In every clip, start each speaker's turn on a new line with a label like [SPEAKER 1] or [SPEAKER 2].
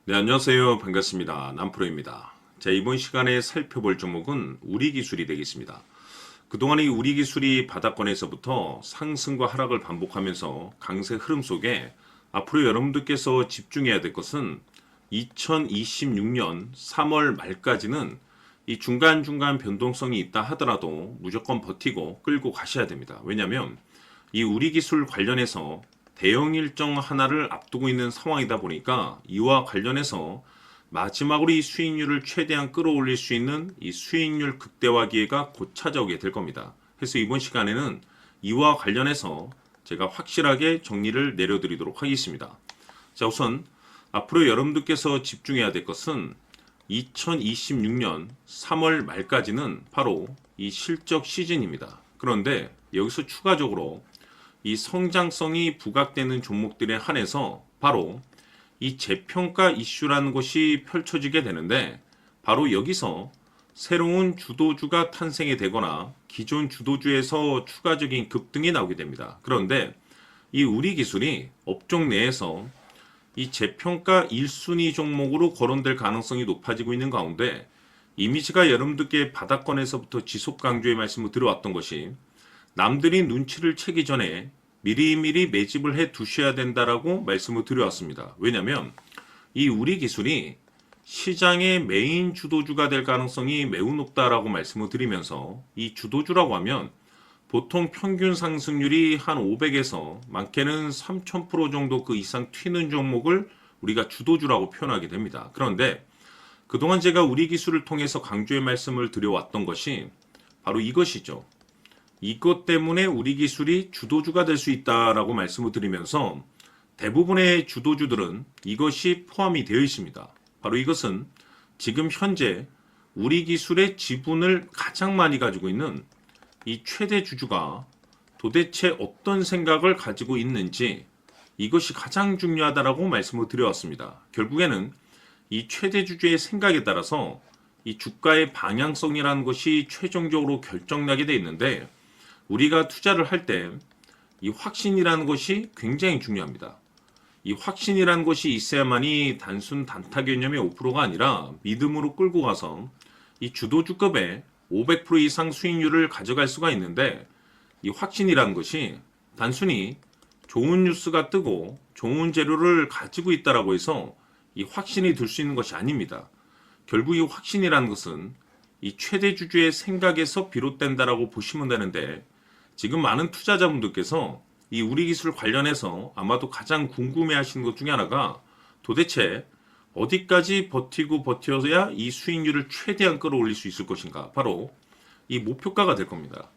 [SPEAKER 1] 네, 안녕하세요. 반갑습니다. 남프로입니다. 자, 이번 시간에 살펴볼 종목은 우리기술이 되겠습니다. 그동안 이 우리기술이 바닥권에서부터 상승과 하락을 반복하면서 강세 흐름 속에 앞으로 여러분들께서 집중해야 될 것은 2026년 3월 말까지는 이 중간중간 변동성이 있다 하더라도 무조건 버티고 끌고 가셔야 됩니다. 왜냐하면 이 우리기술 관련해서 대형 일정 하나를 앞두고 있는 상황이다 보니까 이와 관련해서 마지막으로 이 수익률을 최대한 끌어올릴 수 있는 이 수익률 극대화 기회가 곧 찾아오게 될 겁니다. 그래서 이번 시간에는 이와 관련해서 제가 확실하게 정리를 내려드리도록 하겠습니다. 자, 우선 앞으로 여러분들께서 집중해야 될 것은 2026년 3월 말까지는 바로 이 실적 시즌입니다. 그런데 여기서 추가적으로 이 성장성이 부각되는 종목들에 한해서 바로 이 재평가 이슈라는 것이 펼쳐지게 되는데, 바로 여기서 새로운 주도주가 탄생이 되거나 기존 주도주에서 추가적인 급등이 나오게 됩니다. 그런데 이 우리기술이 업종 내에서 이 재평가 1순위 종목으로 거론될 가능성이 높아지고 있는 가운데, 이미지가 여러분들께 바닥권에서부터 지속 강조의 말씀을 드려왔던 것이 남들이 눈치를 채기 전에 미리미리 매집을 해 두셔야 된다라고 말씀을 드려왔습니다. 왜냐하면 이 우리기술이 시장의 메인 주도주가 될 가능성이 매우 높다라고 말씀을 드리면서, 이 주도주라고 하면 보통 평균 상승률이 한 500에서 많게는 3000% 정도 그 이상 튀는 종목을 우리가 주도주라고 표현하게 됩니다. 그런데 그동안 제가 우리기술을 통해서 강조의 말씀을 드려왔던 것이 바로 이것이죠. 이것 때문에 우리기술이 주도주가 될 수 있다라고 말씀을 드리면서 대부분의 주도주들은 이것이 포함이 되어 있습니다. 바로 이것은 지금 현재 우리기술의 지분을 가장 많이 가지고 있는 이 최대 주주가 도대체 어떤 생각을 가지고 있는지, 이것이 가장 중요하다라고 말씀을 드려왔습니다. 결국에는 이 최대 주주의 생각에 따라서 이 주가의 방향성이라는 것이 최종적으로 결정나게 돼 있는데, 우리가 투자를 할 때 이 확신이라는 것이 굉장히 중요합니다. 이 확신이라는 것이 있어야만이 단순 단타 개념의 5%가 아니라 믿음으로 끌고 가서 이 주도주급의 500% 이상 수익률을 가져갈 수가 있는데, 이 확신이라는 것이 단순히 좋은 뉴스가 뜨고 좋은 재료를 가지고 있다라고 해서 이 확신이 들 수 있는 것이 아닙니다. 결국 이 확신이라는 것은 이 최대 주주의 생각에서 비롯된다라고 보시면 되는데, 지금 많은 투자자분들께서 이 우리기술 관련해서 아마도 가장 궁금해 하시는 것 중에 하나가 도대체 어디까지 버티고 버텨야 이 수익률을 최대한 끌어올릴 수 있을 것인가, 바로 이 목표가가 될 겁니다.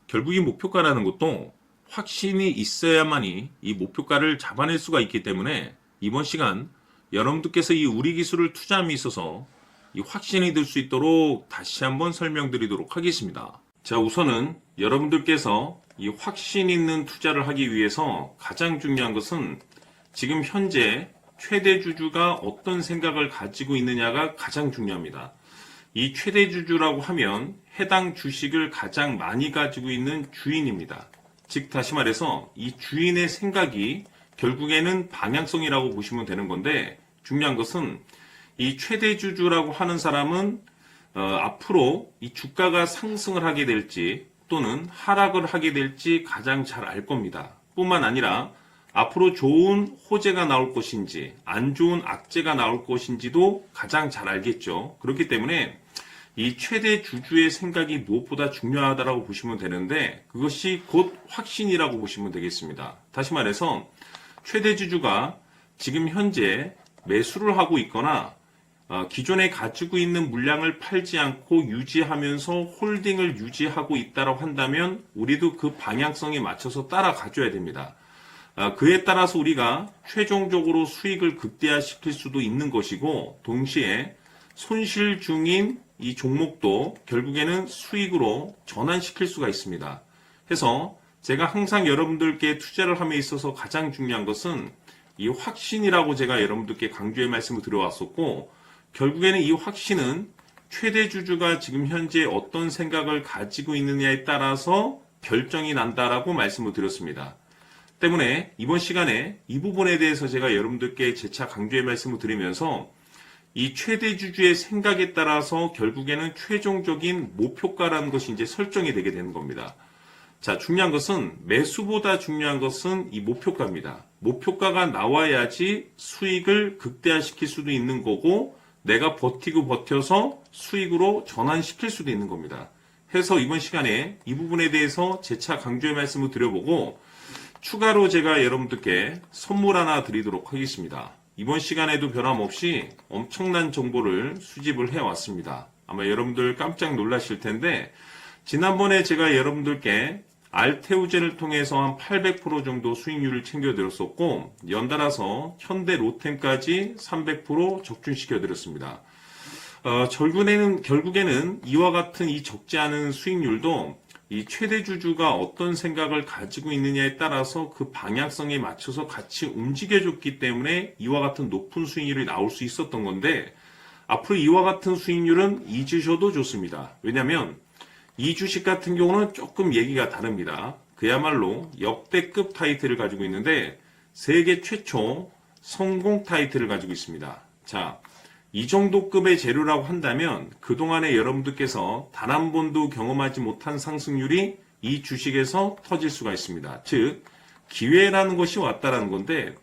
[SPEAKER 1] 결국 이 목표가라는 것도 확신이 있어야만이 이 목표가를 잡아낼 수가 있기 때문에 이번 시간 여러분들께서 이 우리기술을 투자함에 있어서 이 확신이 들 수 있도록 다시 한번 설명드리도록 하겠습니다. 자, 우선은 여러분들께서 이 확신 있는 투자를 하기 위해서 가장 중요한 것은 지금 현재 최대 주주가 어떤 생각을 가지고 있느냐가 가장 중요합니다. 이 최대 주주라고 하면 해당 주식을 가장 많이 가지고 있는 주인입니다. 즉 다시 말해서 이 주인의 생각이 결국에는 방향성이라고 보시면 되는 건데, 중요한 것은 이 최대 주주라고 하는 사람은 앞으로 이 주가가 상승을 하게 될지 또는 하락을 하게 될지 가장 잘 알 겁니다. 뿐만 아니라 앞으로 좋은 호재가 나올 것인지 안 좋은 악재가 나올 것인지도 가장 잘 알겠죠. 그렇기 때문에 이 최대 주주의 생각이 무엇보다 중요하다고 보시면 되는데, 그것이 곧 확신이라고 보시면 되겠습니다. 다시 말해서 최대 주주가 지금 현재 매수를 하고 있거나 기존에 가지고 있는 물량을 팔지 않고 유지하면서 홀딩을 유지하고 있다고 한다면 우리도 그 방향성에 맞춰서 따라가줘야 됩니다. 그에 따라서 우리가 최종적으로 수익을 극대화시킬 수도 있는 것이고, 동시에 손실 중인 이 종목도 결국에는 수익으로 전환시킬 수가 있습니다. 해서 제가 항상 여러분들께 투자를 함에 있어서 가장 중요한 것은 이 확신이라고 제가 여러분들께 강조의 말씀을 드려왔었고, 결국에는 이 확신은 최대 주주가 지금 현재 어떤 생각을 가지고 있느냐에 따라서 결정이 난다라고 말씀을 드렸습니다. 때문에 이번 시간에 이 부분에 대해서 제가 여러분들께 재차 강조의 말씀을 드리면서 이 최대 주주의 생각에 따라서 결국에는 최종적인 목표가라는 것이 이제 설정이 되게 되는 겁니다. 자, 중요한 것은 매수보다 중요한 것은 이 목표가입니다. 목표가가 나와야지 수익을 극대화시킬 수도 있는 거고 내가 버티고 버텨서 수익으로 전환시킬 수도 있는 겁니다. 해서 이번 시간에 이 부분에 대해서 재차 강조의 말씀을 드려보고 추가로 제가 여러분들께 선물 하나 드리도록 하겠습니다. 이번 시간에도 변함없이 엄청난 정보를 수집을 해왔습니다. 아마 여러분들 깜짝 놀라실 텐데 지난번에 제가 여러분들께 알테우젠을 통해서 한 800% 정도 수익률을 챙겨드렸었고 연달아서 현대 로템까지 300% 적중시켜드렸습니다. 결국에는 이와 같은 이 적지 않은 수익률도 이 최대 주주가 어떤 생각을 가지고 있느냐에 따라서 그 방향성에 맞춰서 같이 움직여줬기 때문에 이와 같은 높은 수익률이 나올 수 있었던 건데 앞으로 이와 같은 수익률은 잊으셔도 좋습니다. 왜냐하면 이 주식 같은 경우는 조금 얘기가 다릅니다. 그야말로 역대급 타이틀을 가지고 있는데 세계 최초 성공 타이틀을 가지고 있습니다. 자, 이 정도 급의 재료라고 한다면 그동안에 여러분들께서 단 한 번도 경험하지 못한 상승률이 이 주식에서 터질 수가 있습니다. 즉 기회라는 것이 왔다라는 건데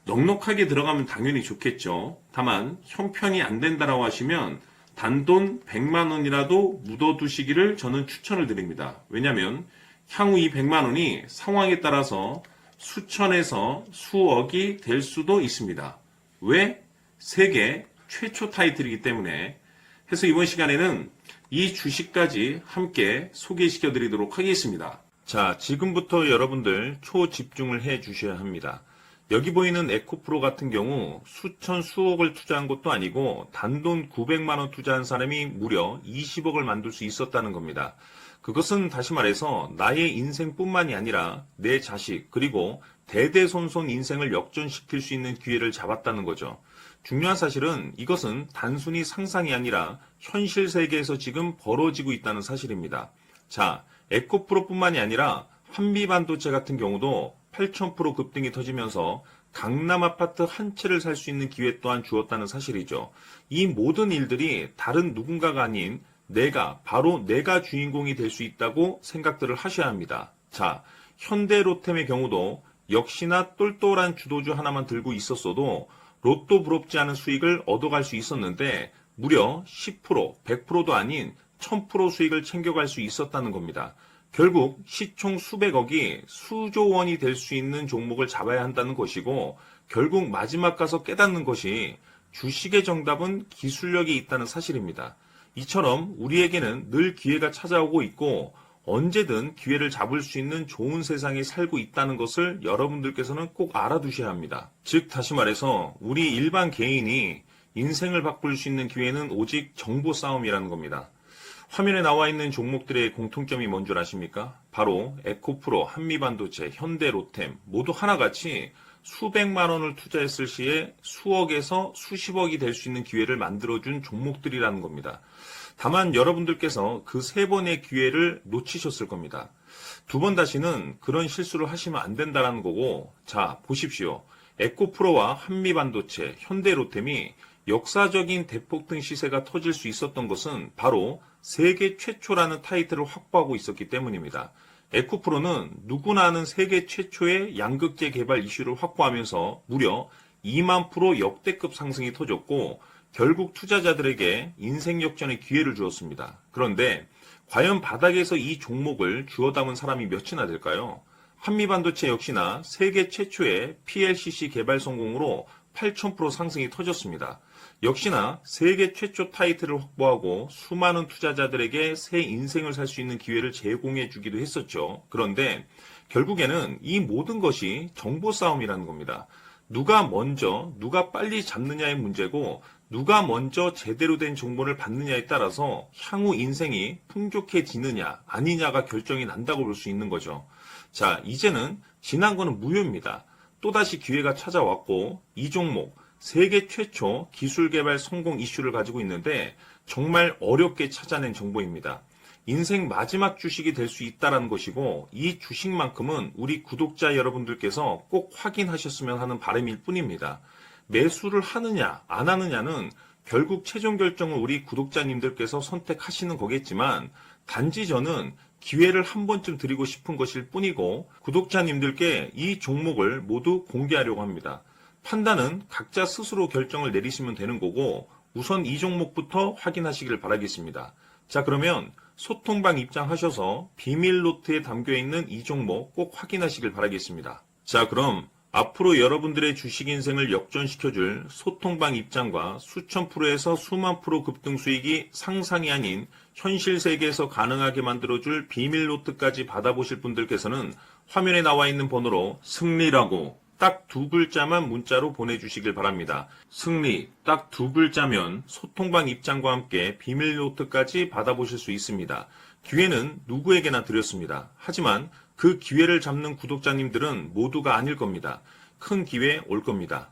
[SPEAKER 1] 넉넉하게 들어가면 당연히 좋겠죠. 다만 형편이 안 된다라고 하시면 단돈 100만 원이라도 묻어두시기를 저는 추천을 드립니다. 왜냐하면 향후 이 100만 원이 상황에 따라서 수천에서 수억이 될 수도 있습니다. 왜? 세계 최초 타이틀이기 때문에. 해서 이번 시간에는 이 주식까지 함께 소개시켜 드리도록 하겠습니다. 자, 지금부터 여러분들 초집중을 해 주셔야 합니다. 여기 보이는 에코프로 같은 경우 수천 수억을 투자한 것도 아니고 단돈 900만 원 투자한 사람이 무려 20억을 만들 수 있었다는 겁니다. 그것은 다시 말해서 나의 인생뿐만이 아니라 내 자식 그리고 대대손손 인생을 역전시킬 수 있는 기회를 잡았다는 거죠. 중요한 사실은 이것은 단순히 상상이 아니라 현실 세계에서 지금 벌어지고 있다는 사실입니다. 자, 에코프로뿐만이 아니라 한미반도체 같은 경우도 8,000% 급등이 터지면서 강남 아파트 한 채를 살 수 있는 기회 또한 주었다는 사실이죠. 이 모든 일들이 다른 누군가가 아닌 바로 내가 주인공이 될 수 있다고 생각들을 하셔야 합니다. 자, 현대로템의 경우도 역시나 똘똘한 주도주 하나만 들고 있었어도 로또 부럽지 않은 수익을 얻어갈 수 있었는데 무려 10%, 100%도 아닌 1000% 수익을 챙겨갈 수 있었다는 겁니다. 결국 시총 수백억이 수조 원이 될 수 있는 종목을 잡아야 한다는 것이고 결국 마지막 가서 깨닫는 것이 주식의 정답은 기술력이 있다는 사실입니다. 이처럼 우리에게는 늘 기회가 찾아오고 있고 언제든 기회를 잡을 수 있는 좋은 세상에 살고 있다는 것을 여러분들께서는 꼭 알아두셔야 합니다. 즉 다시 말해서 우리 일반 개인이 인생을 바꿀 수 있는 기회는 오직 정보 싸움이라는 겁니다. 화면에 나와 있는 종목들의 공통점이 뭔 줄 아십니까? 바로 에코프로, 한미반도체, 현대로템 모두 하나같이 수백만 원을 투자했을 시에 수억에서 수십억이 될 수 있는 기회를 만들어준 종목들이라는 겁니다. 다만 여러분들께서 그 세 번의 기회를 놓치셨을 겁니다. 두 번 다시는 그런 실수를 하시면 안 된다는 거고, 자 보십시오. 에코프로와 한미반도체, 현대로템이 역사적인 대폭등 시세가 터질 수 있었던 것은 바로 세계 최초라는 타이틀을 확보하고 있었기 때문입니다. 에코프로는 누구나 아는 세계 최초의 양극재 개발 이슈를 확보하면서 무려 2만 프로 역대급 상승이 터졌고 결국 투자자들에게 인생 역전의 기회를 주었습니다. 그런데 과연 바닥에서 이 종목을 주워 담은 사람이 몇이나 될까요? 한미반도체 역시나 세계 최초의 PLCC 개발 성공으로 8,000% 상승이 터졌습니다. 역시나 세계 최초 타이틀을 확보하고 수많은 투자자들에게 새 인생을 살 수 있는 기회를 제공해 주기도 했었죠. 그런데 결국에는 이 모든 것이 정보 싸움이라는 겁니다. 누가 먼저, 누가 빨리 잡느냐의 문제고 누가 먼저 제대로 된 정보를 받느냐에 따라서 향후 인생이 풍족해지느냐 아니냐가 결정이 난다고 볼 수 있는 거죠. 자, 이제는 지난 거는 무효입니다. 또다시 기회가 찾아왔고 이 종목 세계 최초 기술 개발 성공 이슈를 가지고 있는데 정말 어렵게 찾아낸 정보입니다. 인생 마지막 주식이 될 수 있다는 것이고 이 주식만큼은 우리 구독자 여러분들께서 꼭 확인하셨으면 하는 바람일 뿐입니다. 매수를 하느냐 안 하느냐는 결국 최종 결정을 우리 구독자님들께서 선택하시는 거겠지만 단지 저는 기회를 한 번쯤 드리고 싶은 것일 뿐이고 구독자님들께 이 종목을 모두 공개하려고 합니다. 판단은 각자 스스로 결정을 내리시면 되는 거고 우선 이 종목부터 확인하시길 바라겠습니다. 자, 그러면 소통방 입장하셔서 비밀 노트에 담겨 있는 이 종목 꼭 확인하시길 바라겠습니다. 자, 그럼 앞으로 여러분들의 주식 인생을 역전시켜줄 소통방 입장과 수천 프로에서 수만 프로 급등 수익이 상상이 아닌 현실 세계에서 가능하게 만들어줄 비밀 노트까지 받아보실 분들께서는 화면에 나와 있는 번호로 승리라고 딱 2글자만 문자로 보내주시길 바랍니다. 승리 딱 2글자면 소통방 입장과 함께 비밀 노트까지 받아보실 수 있습니다. 기회는 누구에게나 드렸습니다. 하지만 그 기회를 잡는 구독자님들은 모두가 아닐 겁니다. 큰 기회 올 겁니다.